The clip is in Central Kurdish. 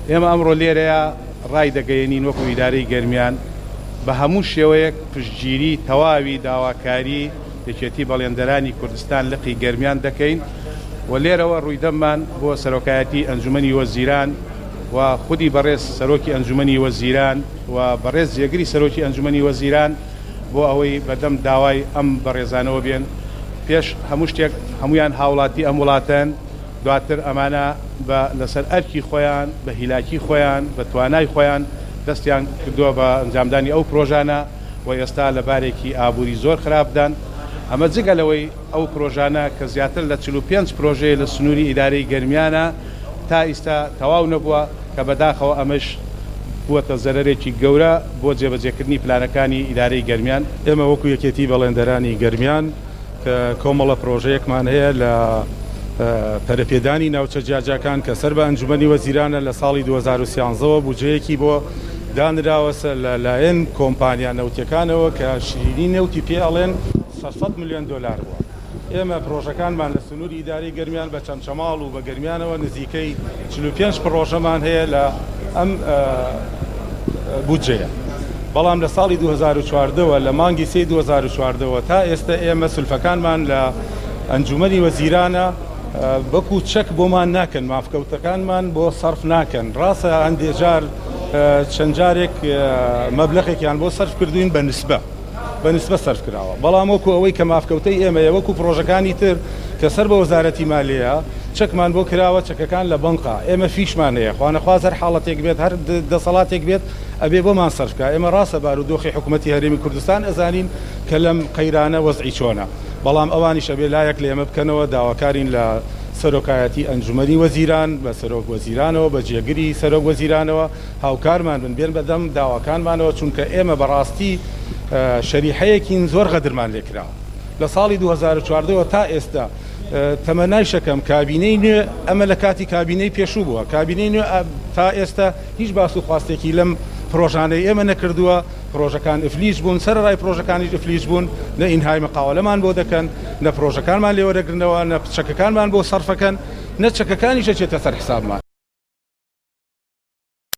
ئێمە ئەمڕۆ لێرەیە ڕای دەگەیەنین وەکو ئیدارەی گەرمیان بە هەموو شێوەیەک پشتگیری تەواوی داواکاری یەکێتی بەڵێندەرانی کوردستان لقی گەرمیان دەکەین و لێرەوە ڕوویدەممان بۆ سەرۆکایەتی ئەنجومەنی وەزیران و خودی بەڕێز سەرۆکی ئەنجومەنی وەزیران و بەڕێز جێگری سەرۆکی ئەنجومەنی وەزیران بۆ ئەوەی بەدەم داوای ئەم بەڕێزانەوە بێن پێش هەموو شتێک هەمویان هاوڵاتی ئەم وڵاتەن دواتر ئەمانە بە لەسەر ئەرکی خۆیان بە هیلاکی خۆیان بە توانای خۆیان دەستیان کردووە بە ئەنجامدانی ئەو پرۆژانە و ئێستا لە بارێکی ئابووری زۆر خراپدان ئەمە جگە لەوەی ئەو پرۆژانە کە زیاتر لە 45 پرۆژەیە لە سنووری ئیدارەی گەرمیانە تا ئیستا تەواو نەبووە کە بەداخەوە ئەمەش بووەتە زەرەرێکی گەورە بۆ جێبەجێکردنی پلانەکانی ئیدارەی گەرمیان. ئێمە وەکو یەکێتی بەڵێندەرانی گەرمیان کە کۆمەڵە پرۆژەیەکمان هەیە لە پەرەپێدانی ناوچە جیاجاکان کە سەر بە ئەنجومەنی وەزیرانە لە ساڵی 2013ەوە بودجەیەکی بۆ دانراوەسە لەلایەن کۆمپانیا نەوتیەکانەوە کە شیرینی نەوتی پێ ئەڵێن 600 میلیۆن دلار بووە. ئێمە پرۆژەکانمان لە سنووری ئیدارەی گەرمیان بە چەند چەماڵ و بە گەرمیانەوە نزیکەی 45 پرۆژەمان هەیە لە ئەم بودجەیە. بەڵام لە ساڵی 2014ەوە لە مانگی 2014ەوە تا ئێستا ئێمە سولفەکانمان لە ئەنجومەنی وەزیرانە بەکو چەک بۆمان ناکەن، مافکەوتەکانمان بۆ سەرف ناکەن. ڕاستە هەندێجار چەند جارێک مەبلەغێکیان بۆ سەرف کردوین بە نسبە سەرف کراوە، بەڵام وەکو ئەوەی کە مافکەوتەی ئێمەیە وەکو پرۆژەکانی تر کە سەر بە وەزارەتی مالیەیە چەکمان بۆ کراوە، چەکەکان لە بەنقا ئێمە فیشمان هەیە، خوانەخواز هەر حاڵەتێک بێت هەر دەسەڵاتێک بێت ئەبێ بۆمان سەرفکە. ئێمە ڕاستە بارودۆخی حکوومەتی هەرێمی کوردستان ئەزانین کە لەم قەیرانە وەزعی چۆنە، بەڵام ئەوانیش ئەبێ لایەک لە ئێمە بکەنەوە داواکارین لە سەرۆکایەتی ئەنجومەنی وەزیران بە سەرۆک وەزیرانەوە بە جێگری سەرۆک وەزیرانەوە هاوکارمان بن بەدەم داواکانمانەوە، چونکە ئێمە بەڕاستی شەریحەیەکین زۆر غەدرمان لێکراوە. لە ساڵی 2014ەوە تا ئێستا تەمەنای شەکەم کابینەی نوێ ئەمە لە کاتی کابینەی پێشوو بووە، کابینەی نوێ تا ئێستا هیچ باس و خواستێکی لەم پرۆژانەی ئێمە نەکردووە. پرۆژەکان ئفلیش بوون، سەرڕای پرۆژەکانیش ئفلیش بوون، نە ئینهای مقاولەمان بۆ دەکەن، نە پرۆژەکانمان لێوەرەگرنەوە، نە چەکەکانمان بۆ سەرفەکەن، نە چەکەکانیش ئەچێتە سەر حسابمان.